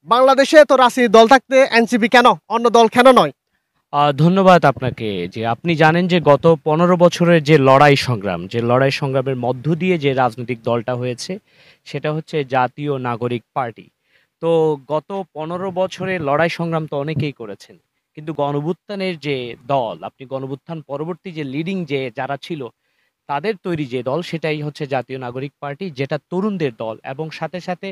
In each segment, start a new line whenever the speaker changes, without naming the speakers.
বাংলাদেশে তো রাজনৈতিক দল থাকতে এনসিপি কেন, অন্য দল কেন নয়?
ধন্যবাদ আপনাকে। যে আপনি জানেন যে গত ১৫ বছরের যে লড়াই সংগ্রামের মধ্য দিয়ে যে রাজনৈতিক দলটা হয়েছে, সেটা হচ্ছে জাতীয় নাগরিক পার্টি। তো গত ১৫ বছরের লড়াই সংগ্রাম তো অনেকেই করেছেন। কিন্তু গণঅভ্যুত্থানের যে দল, আপনি গণঅভ্যুত্থান পরবর্তী যে লিডিং যে যারা ছিল তাদের তৈরি যে দল সেটাই হচ্ছে জাতীয় নাগরিক পার্টি, যেটা তরুণদের দল। এবং সাথে সাথে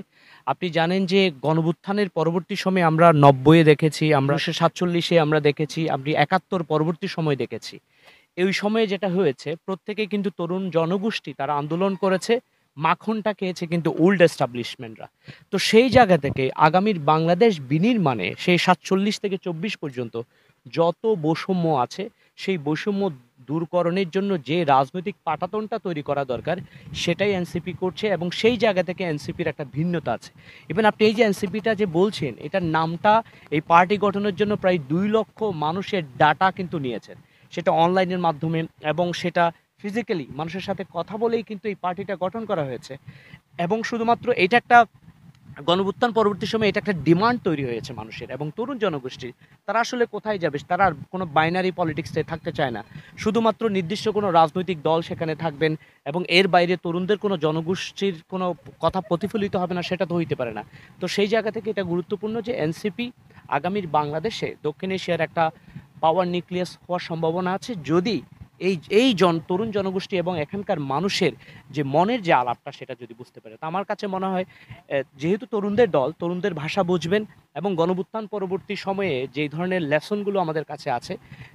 আপনি জানেন যে গণঅভ্যুত্থানের পরবর্তী সময়ে আমরা ৯০-এ দেখেছি, আমরা ১৯৪৭-এ আমরা দেখেছি, আপনি ৭১ পরবর্তী সময় দেখেছি। এই সময়ে যেটা হয়েছে, প্রত্যেকেই কিন্তু তরুণ জনগোষ্ঠী তারা আন্দোলন করেছে, মাখনটা খেয়েছে কিন্তু ওল্ড এস্টাবলিশমেন্টরা। তো সেই জায়গা থেকে আগামীর বাংলাদেশ বিনির্মাণে সেই ৪৭ থেকে ২৪ পর্যন্ত যত বৈষম্য আছে, সেই বৈষম্য দূরকরণের জন্য যে রাজনৈতিক পাটাতনটা তৈরি করা দরকার, সেটাই এনসিপি করছে এবং সেই জায়গা থেকে এনসিপির একটা ভিন্নতা আছে। ইভেন আপনি এই যে এনসিপিটা যে বলছেন, এটার নামটা এই পার্টি গঠনের জন্য প্রায় ২ লক্ষ মানুষের ডাটা কিন্তু নিয়েছেন। সেটা অনলাইনের মাধ্যমে এবং সেটা ফিজিক্যালি মানুষের সাথে কথা বলেই কিন্তু এই পার্টিটা গঠন করা হয়েছে। এবং শুধুমাত্র এটা একটা গণঅভ্যুত্থান পরবর্তী সময়ে এটা একটা ডিমান্ড তৈরি হয়েছে মানুষের এবং তরুণ জনগোষ্ঠীর। তারা আসলে কোথায় যাবে? তারা আর কোনো বাইনারি পলিটিক্সে থাকতে চায় না। শুধুমাত্র নির্দিষ্ট কোনো রাজনৈতিক দল সেখানে থাকবেন এবং এর বাইরে তরুণদের কোনো জনগোষ্ঠীর কোনো কথা প্রতিফলিত হবে না, সেটা তো হইতে পারে না। তো সেই জায়গা থেকে এটা গুরুত্বপূর্ণ যে এনসিপি আগামীর বাংলাদেশে দক্ষিণ এশিয়ার একটা পাওয়ার নিউক্লিয়াস হওয়ার সম্ভাবনা আছে, যদি এই তরুণ জনগোষ্ঠী এবং এখানকার মানুষের যে মনের যে আলাপটা সেটা যদি বুঝতে পারে। তো আমার কাছে মনে হয় যেহেতু তরুণদের দল, তরুণদের ভাষা বুঝবেন এবং গণঅভ্যুত্থান পরবর্তী সময়ে যেই ধরনের লেসনগুলো আমাদের কাছে আছে,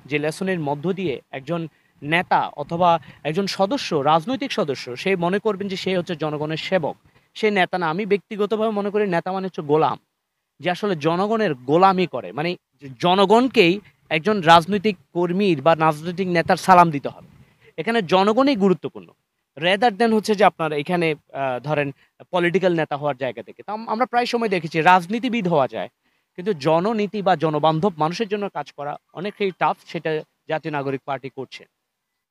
যে লেসনের মধ্য দিয়ে একজন নেতা অথবা একজন সদস্য, রাজনৈতিক সদস্য, সে মনে করবেন যে সে হচ্ছে জনগণের সেবক। সে নেতা না। আমি ব্যক্তিগতভাবে মনে করি নেতা মানে হচ্ছে গোলাম। যে আসলে জনগণের গোলামি করে। মানে জনগণকেই একজন রাজনৈতিক কর্মীর বা রাজনৈতিক নেতার সালাম দিতে হবে। এখানে জনগণই গুরুত্বপূর্ণ। রেদার দেন হচ্ছে যে আপনার এখানে ধরেন পলিটিক্যাল নেতা হওয়ার জায়গা থেকে। তো আমরা প্রায় সময় দেখেছি রাজনীতিবিদ হওয়া যায়। কিন্তু জননীতি বা জনবান্ধব মানুষের জন্য কাজ করা অনেকটাই টাফ, সেটা জাতীয় নাগরিক পার্টি করছে।